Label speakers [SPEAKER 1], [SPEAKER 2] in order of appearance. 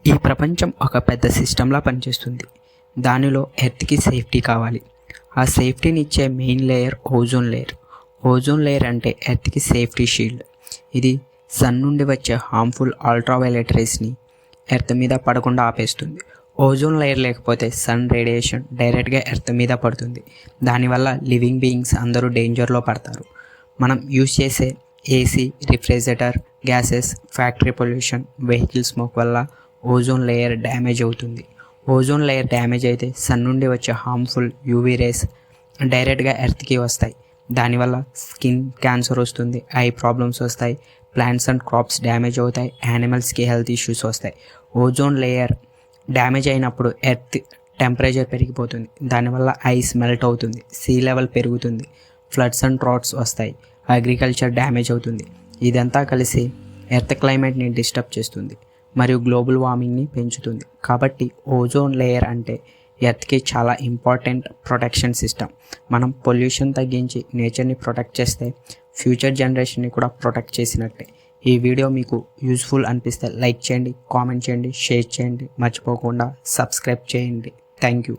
[SPEAKER 1] ఈ ప్రపంచం ఒక పెద్ద సిస్టంలా పనిచేస్తుంది. దానిలో ఎర్త్కి సేఫ్టీ కావాలి. ఆ సేఫ్టీని ఇచ్చే main layer ozone layer. Ozone layer అంటే ఎర్త్కి సేఫ్టీ షీల్డ్. ఇది సన్ నుండి వచ్చే హార్మ్ఫుల్ అల్ట్రావైలెట్ రేస్ని ఎర్త్ మీద పడకుండా ఆపేస్తుంది. ఓజోన్ లేయర్ లేకపోతే సన్ రేడియేషన్ డైరెక్ట్గా ఎర్త్ మీద పడుతుంది. దానివల్ల లివింగ్ బీయింగ్స్ అందరూ డేంజర్లో పడతారు. మనం యూజ్ చేసే AC, refrigerator, gases, factory pollution, vehicle smoke వల్ల ఓజోన్ లేయర్ డ్యామేజ్ అవుతుంది. ఓజోన్ లేయర్ డ్యామేజ్ అయితే సన్ నుండి వచ్చే హార్మ్ఫుల్ యూవీ రేస్ డైరెక్ట్గా ఎర్త్కి వస్తాయి. దానివల్ల స్కిన్ క్యాన్సర్ వస్తుంది, ఐ ప్రాబ్లమ్స్ వస్తాయి, ప్లాంట్స్ అండ్ క్రాప్స్ డ్యామేజ్ అవుతాయి, యానిమల్స్కి హెల్త్ ఇష్యూస్ వస్తాయి. ఓజోన్ లేయర్ డ్యామేజ్ అయినప్పుడు ఎర్త్ టెంపరేచర్ పెరిగిపోతుంది. దానివల్ల ఐస్ మెల్ట్ అవుతుంది, సీ లెవెల్ పెరుగుతుంది, ఫ్లడ్స్ అండ్ డ్రాట్స్ వస్తాయి, అగ్రికల్చర్ డ్యామేజ్ అవుతుంది. ఇదంతా కలిసి ఎర్త్ క్లైమేట్ని డిస్టర్బ్ చేస్తుంది మరియు గ్లోబల్ వార్మింగ్ని పెంచుతుంది. కాబట్టి ఓజోన్ లేయర్ అంటే ఎర్త్కి చాలా ఇంపార్టెంట్ ప్రొటెక్షన్ సిస్టమ్. మనం పొల్యూషన్ తగ్గించి నేచర్ని ప్రొటెక్ట్ చేస్తే ఫ్యూచర్ జనరేషన్ని కూడా ప్రొటెక్ట్ చేసినట్టే. ఈ వీడియో మీకు యూస్ఫుల్ అనిపిస్తే లైక్ చేయండి, కామెంట్ చేయండి, షేర్ చేయండి, మర్చిపోకుండా సబ్స్క్రైబ్ చేయండి. Thank you.